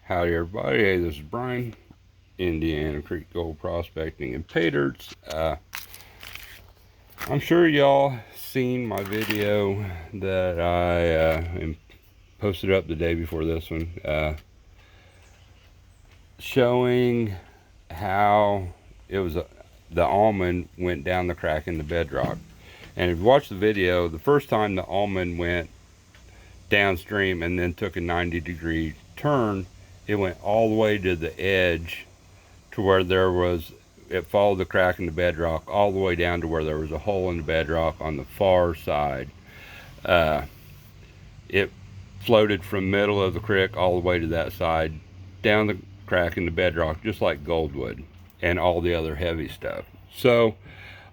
Howdy everybody, hey, this is Brian, Indiana Creek Gold Prospecting and Pay Dirts. I'm sure y'all seen my video that I posted up the day before this one, showing how it was the almond went down the crack in the bedrock. And if you watch the video, the first time the almond went downstream and then took a 90-degree turn, it went all the way to the edge to where it followed the crack in the bedrock all the way down to where there was a hole in the bedrock on the far side. It floated from middle of the creek all the way to that side, down the crack in the bedrock, just like gold would and all the other heavy stuff. So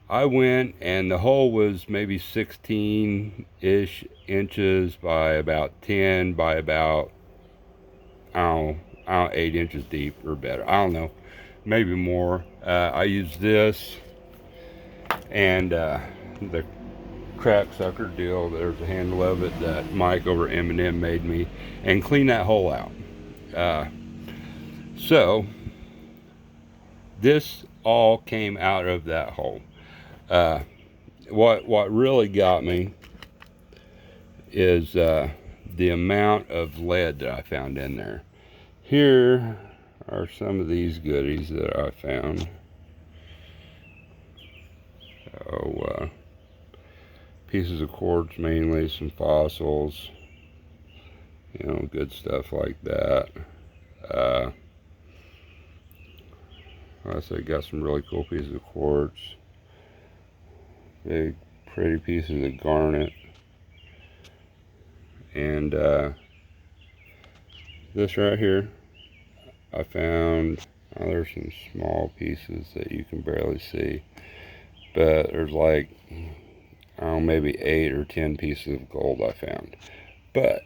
I went, and the hole was maybe 16-ish inches by about 10 by about, I don't know, 8 inches deep or better. I don't know, maybe more. I used this and the crack sucker deal. There's a handle of it that Mike over at M&M made me, and clean that hole out. So this all came out of that hole. What really got me is the amount of lead that I found in there. Here are some of these goodies that I found. Pieces of quartz mainly, some fossils, good stuff like that. Like I said, got some really cool pieces of quartz, big pretty pieces of garnet, and this right here I found. There's some small pieces that you can barely see, but there's like, I don't know, maybe 8 or 10 pieces of gold I found. But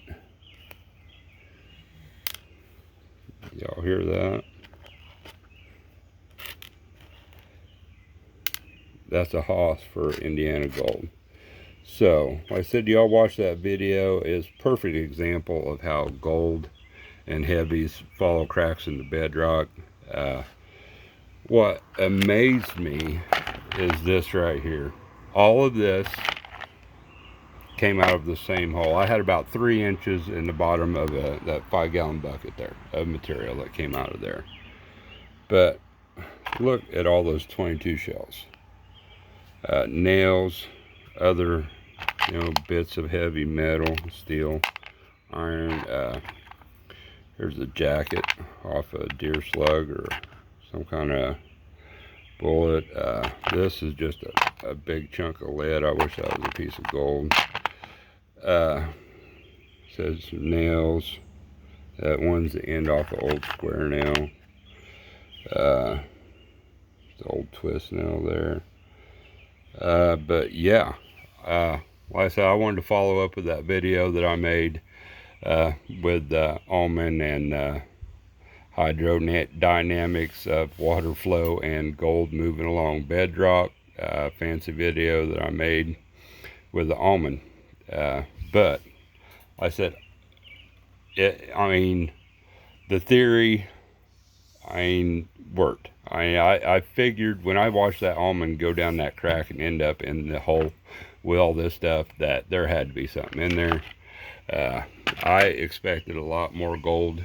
y'all hear that? That's a hoss for Indiana gold. So, like I said, y'all watch that video. It's a perfect example of how gold and heavies follow cracks in the bedrock. What amazed me is this right here. All of this came out of the same hole. I had about 3 inches in the bottom of that 5-gallon bucket there of material that came out of there. But look at all those 22 shells. Nails, other bits of heavy metal, steel, iron. Here's a jacket off a deer slug or some kind of bullet. This is just a big chunk of lead. I wish that was a piece of gold. Says some nails. That one's the end off an old square nail. The old twist nail there. But yeah, like I said, I wanted to follow up with that video that I made with Almond and hydrodynamics of water flow and gold moving along bedrock. Fancy video that I made with the Almond. But like I said, the theory, worked. I figured when I watched that almond go down that crack and end up in the hole with all this stuff, that there had to be something in there. I expected a lot more gold,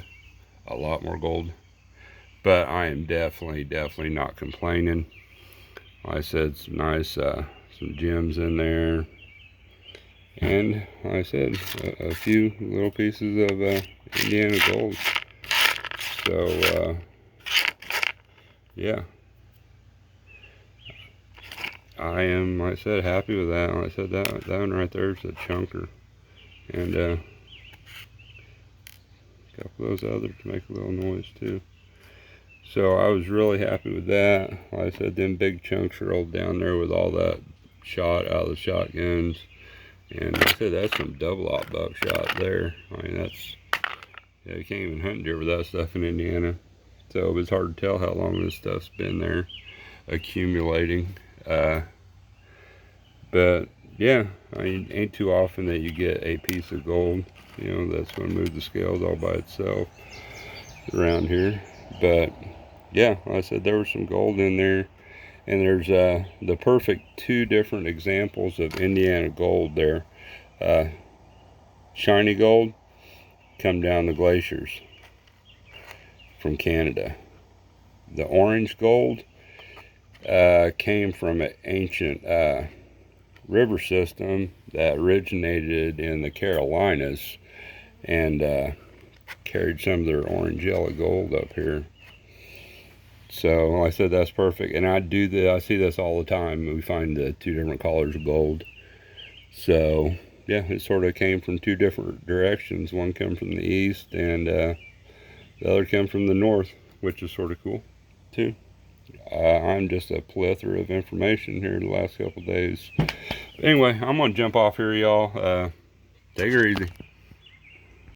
but I am definitely not complaining. Like I said, some nice, some gems in there, and like I said, a few little pieces of Indiana gold. So yeah, I am, like I said, happy with that. Like I said, that one right there is a chunker, and a couple of those others to make a little noise too. So I was really happy with that. Like I said, them big chunks rolled down there with all that shot out of the shotguns. And like I said, that's some double-aught buckshot there. That's, yeah, you can't even hunt deer with that stuff in Indiana. So it was hard to tell how long this stuff's been there accumulating. But yeah, ain't too often that you get a piece of gold, that's going to move the scales all by itself. around here. But yeah, like I said, there was some gold in there. And there's the perfect two different examples of Indiana gold there. Shiny gold come down the glaciers from Canada. The orange gold came from an ancient river system that originated in the Carolinas and carried some of their orange yellow gold up here. So like I said, that's perfect. And I see this all the time. We find the two different colors of gold. So yeah, it sort of came from two different directions. One came from the east and the other came from the north, which is sort of cool too. I'm just a plethora of information here the last couple days. Anyway, I'm gonna jump off here, y'all. Take her easy.